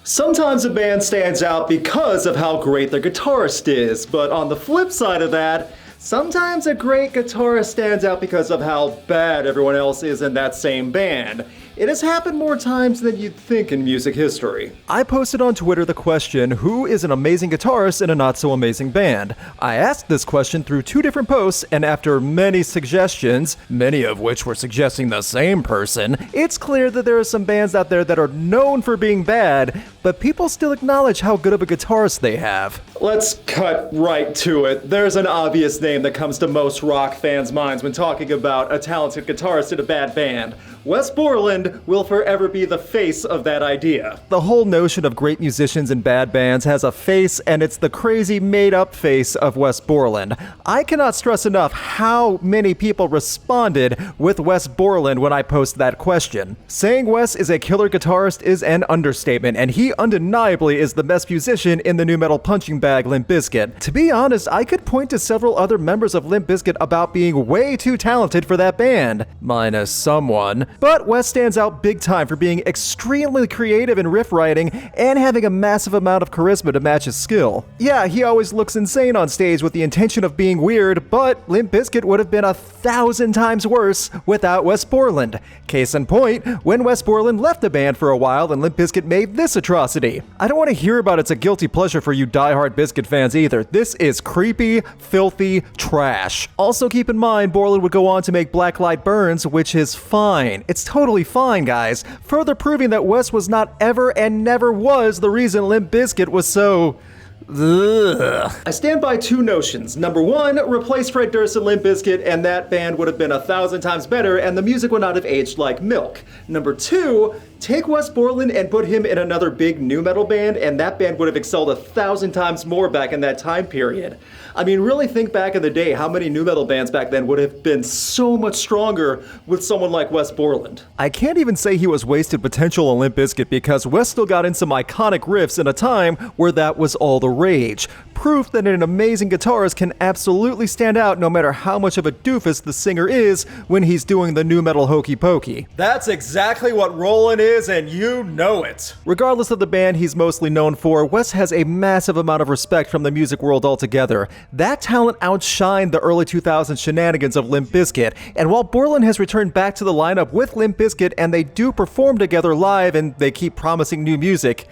Sometimes a band stands out because of how great their guitarist is, but on the flip side of that, sometimes a great guitarist stands out because of how bad everyone else is in that same band. It has happened more times than you'd think in music history. I posted on Twitter the question, who is an amazing guitarist in a not-so-amazing band? I asked this question through 2 different posts, and after many suggestions, many of which were suggesting the same person, it's clear that there are some bands out there that are known for being bad, but people still acknowledge how good of a guitarist they have. Let's cut right to it. There's an obvious name that comes to most rock fans' minds when talking about a talented guitarist in a bad band. Wes Borland will forever be the face of that idea. The whole notion of great musicians in bad bands has a face, and it's the crazy made-up face of Wes Borland. I cannot stress enough how many people responded with Wes Borland when I posted that question. Saying Wes is a killer guitarist is an understatement, and he undeniably is the best musician in the nu metal punching bag Limp Bizkit. To be honest, I could point to several other members of Limp Bizkit about being way too talented for that band. Minus someone. But Wes stands out big time for being extremely creative in riff writing and having a massive amount of charisma to match his skill. Yeah, he always looks insane on stage with the intention of being weird, but Limp Bizkit would have been 1,000 times worse without Wes Borland. Case in point, when Wes Borland left the band for a while and Limp Bizkit made this atrocity. I don't want to hear about it's a guilty pleasure for you diehard Bizkit fans either. This is creepy, filthy trash. Also keep in mind, Borland would go on to make Black Light Burns, which is fine. It's totally fine, guys. Further proving that Wes was not ever and never was the reason Limp Bizkit was so... Ugh. I stand by 2 notions. Number 1, replace Fred Durst and Limp Bizkit and that band would have been 1,000 times better and the music would not have aged like milk. Number 2, take Wes Borland and put him in another big nu metal band and that band would have excelled 1,000 times more back in that time period. I mean, really think back in the day how many nu metal bands back then would have been so much stronger with someone like Wes Borland. I can't even say he was wasted potential on Limp Bizkit because Wes still got in some iconic riffs in a time where that was all the rage. Proof that an amazing guitarist can absolutely stand out no matter how much of a doofus the singer is when he's doing the nu metal hokey pokey. That's exactly what Rollin' is, and you know it. Regardless of the band he's mostly known for, Wes has a massive amount of respect from the music world altogether. That talent outshined the early 2000s shenanigans of Limp Bizkit, and while Borland has returned back to the lineup with Limp Bizkit and they do perform together live and they keep promising new music,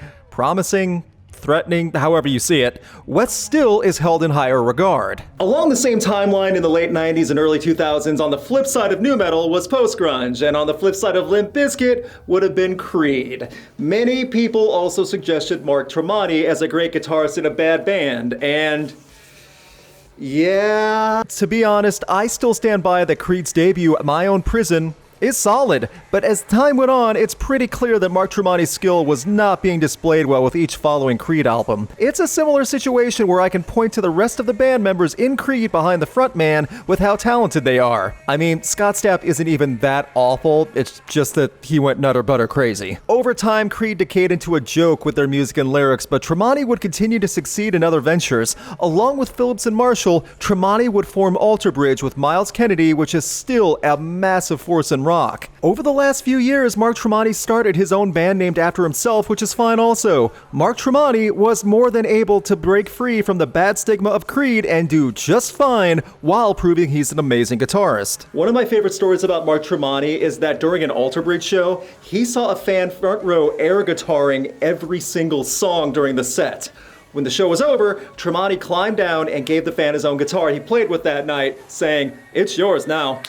threatening, however you see it, Wes still is held in higher regard. Along the same timeline in the late 90s and early 2000s, on the flip side of nu metal was post-grunge, and on the flip side of Limp Bizkit would have been Creed. Many people also suggested Mark Tremonti as a great guitarist in a bad band, and... yeah, to be honest, I still stand by that Creed's debut at My Own Prison is solid, but as time went on, it's pretty clear that Mark Tremonti's skill was not being displayed well with each following Creed album. It's a similar situation where I can point to the rest of the band members in Creed behind the frontman with how talented they are. I mean, Scott Stapp isn't even that awful, it's just that he went nutter butter crazy. Over time, Creed decayed into a joke with their music and lyrics, but Tremonti would continue to succeed in other ventures. Along with Phillips and Marshall, Tremonti would form Alter Bridge with Miles Kennedy, which is still a massive force in rock. Over the last few years, Mark Tremonti started his own band named after himself, which is fine also. Mark Tremonti was more than able to break free from the bad stigma of Creed and do just fine while proving he's an amazing guitarist. One of my favorite stories about Mark Tremonti is that during an Alter Bridge show, he saw a fan front row air guitaring every single song during the set. When the show was over, Tremonti climbed down and gave the fan his own guitar he played with that night, saying, "It's yours now."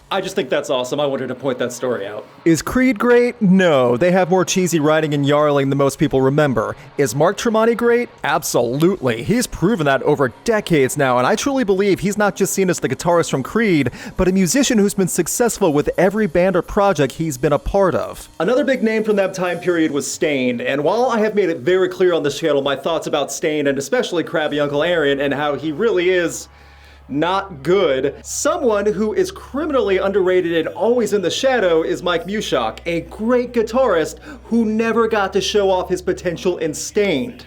I just think that's awesome. I wanted to point that story out. Is Creed great? No. They have more cheesy writing and yarling than most people remember. Is Mark Tremonti great? Absolutely. He's proven that over decades now, and I truly believe he's not just seen as the guitarist from Creed, but a musician who's been successful with every band or project he's been a part of. Another big name from that time period was Staind, and while I have made it very clear on this channel my thoughts about Staind, and especially Crabby Uncle Aaron, and how he really is not good, someone who is criminally underrated and always in the shadow is Mike Mushok, a great guitarist who never got to show off his potential in Staind,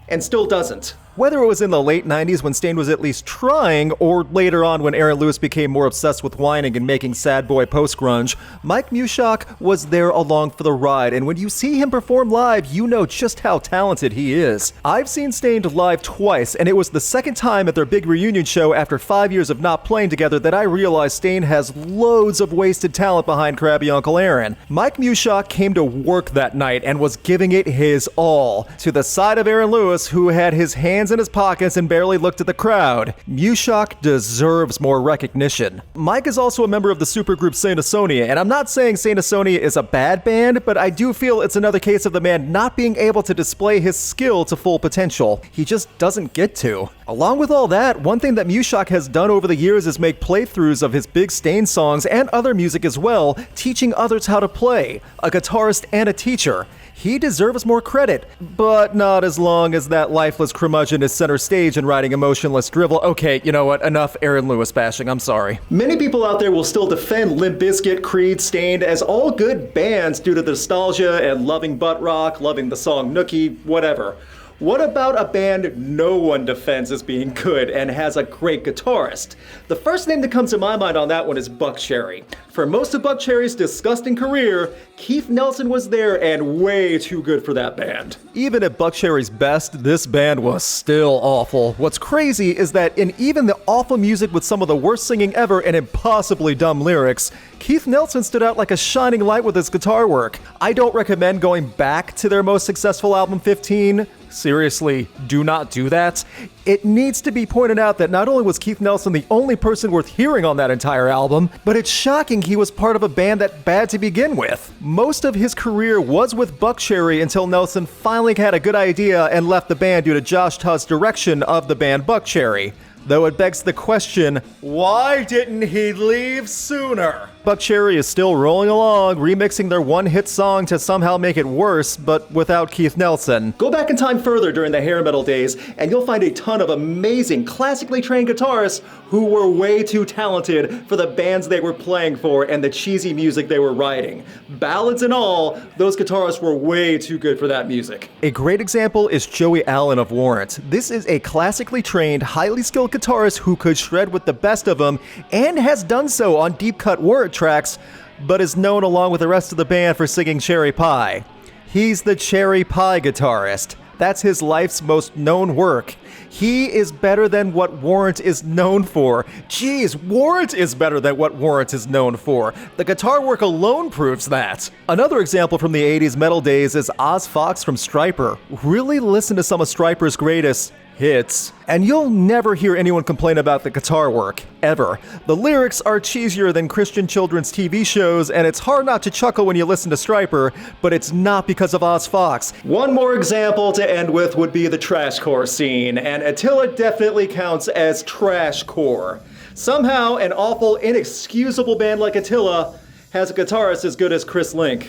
and still doesn't. Whether it was in the late 90s when Staind was at least trying, or later on when Aaron Lewis became more obsessed with whining and making sad boy post-grunge, Mike Mushok was there along for the ride, and when you see him perform live, you know just how talented he is. I've seen Staind live twice, and it was the second time at their big reunion show after 5 years of not playing together that I realized Staind has loads of wasted talent behind Crabby Uncle Aaron. Mike Mushok came to work that night and was giving it his all, to the side of Aaron Lewis, who had his hands in his pockets and barely looked at the crowd. Mushok deserves more recognition. Mike is also a member of the supergroup Saint Asonia, and I'm not saying Saint Asonia is a bad band, but I do feel it's another case of the man not being able to display his skill to full potential. He just doesn't get to. Along with all that, one thing that Mushok has done over the years is make playthroughs of his big Staind songs and other music as well, teaching others how to play. A guitarist and a teacher. He deserves more credit, but not as long as that lifeless curmudgeon is center stage and writing emotionless drivel. Okay, you know what? Enough Aaron Lewis bashing, I'm sorry. Many people out there will still defend Limp Bizkit, Creed, Staind as all good bands due to the nostalgia and loving butt rock, loving the song Nookie, whatever. What about a band no one defends as being good and has a great guitarist? The first name that comes to my mind on that one is Buckcherry. For most of Buckcherry's disgusting career, Keith Nelson was there and way too good for that band. Even at Buckcherry's best, this band was still awful. What's crazy is that in even the awful music with some of the worst singing ever and impossibly dumb lyrics, Keith Nelson stood out like a shining light with his guitar work. I don't recommend going back to their most successful album, 15. Seriously, do not do that. It needs to be pointed out that not only was Keith Nelson the only person worth hearing on that entire album, but it's shocking he was part of a band that bad to begin with. Most of his career was with Buckcherry until Nelson finally had a good idea and left the band due to Josh Tutt's direction of the band Buckcherry. Though it begs the question, why didn't he leave sooner? Buckcherry is still rolling along, remixing their one-hit song to somehow make it worse, but without Keith Nelson. Go back in time further during the hair metal days, and you'll find a ton of amazing, classically trained guitarists who were way too talented for the bands they were playing for and the cheesy music they were writing. Ballads and all, those guitarists were way too good for that music. A great example is Joey Allen of Warrant. This is a classically trained, highly skilled guitarist who could shred with the best of them, and has done so on deep-cut Warrant tracks, but is known along with the rest of the band for singing Cherry Pie. He's the Cherry Pie guitarist. That's his life's most known work. He is better than what Warrant is known for. Jeez, Warrant is better than what Warrant is known for. The guitar work alone proves that. Another example from the 80s metal days is Oz Fox from Stryper. Really listen to some of Stryper's greatest hits, and you'll never hear anyone complain about the guitar work, ever. The lyrics are cheesier than Christian children's TV shows, and it's hard not to chuckle when you listen to Stryper, but it's not because of Oz Fox. One more example to end with would be the trashcore scene, and Attila definitely counts as trashcore. Somehow, an awful, inexcusable band like Attila has a guitarist as good as Chris Linck.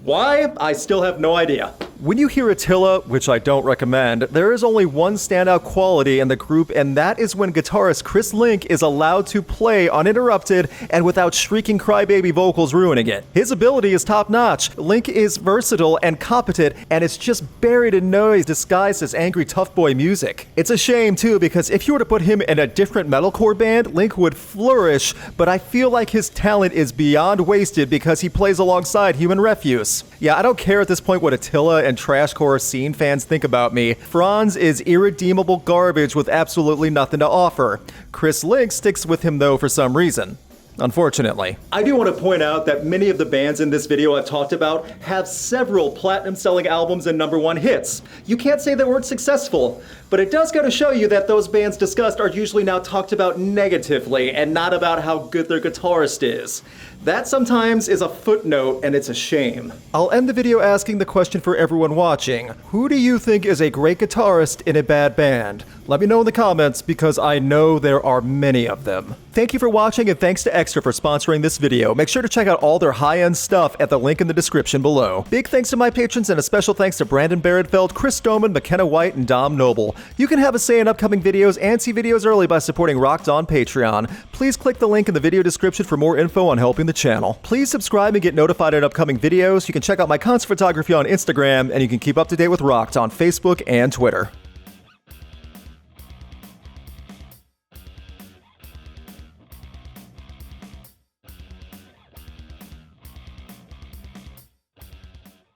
Why? I still have no idea. When you hear Attila, which I don't recommend, there is only one standout quality in the group, and that is when guitarist Chris Linck is allowed to play uninterrupted and without shrieking crybaby vocals ruining it. His ability is top-notch. Linck is versatile and competent, and it's just buried in noise disguised as angry tough boy music. It's a shame, too, because if you were to put him in a different metalcore band, Linck would flourish, but I feel like his talent is beyond wasted because he plays alongside Human Refuse. Yeah, I don't care at this point what Attila and trashcore scene fans think about me. Franz is irredeemable garbage with absolutely nothing to offer. Chris Linck sticks with him though for some reason. Unfortunately. I do want to point out that many of the bands in this video I've talked about have several platinum-selling albums and #1 hits. You can't say they weren't successful, but it does go to show you that those bands discussed are usually now talked about negatively and not about how good their guitarist is. That sometimes is a footnote, and it's a shame. I'll end the video asking the question for everyone watching. Who do you think is a great guitarist in a bad band? Let me know in the comments, because I know there are many of them. Thank you for watching, and thanks to Ekster for sponsoring this video. Make sure to check out all their high-end stuff at the link in the description below. Big thanks to my patrons, and a special thanks to Brandon Barrettfeld, Chris Stoneman, McKenna White, and Dom Noble. You can have a say in upcoming videos and see videos early by supporting Rocked on Patreon. Please click the link in the video description for more info on helping the channel. Please subscribe and get notified on upcoming videos. You can check out my concert photography on Instagram, and you can keep up to date with Rocked on Facebook and Twitter.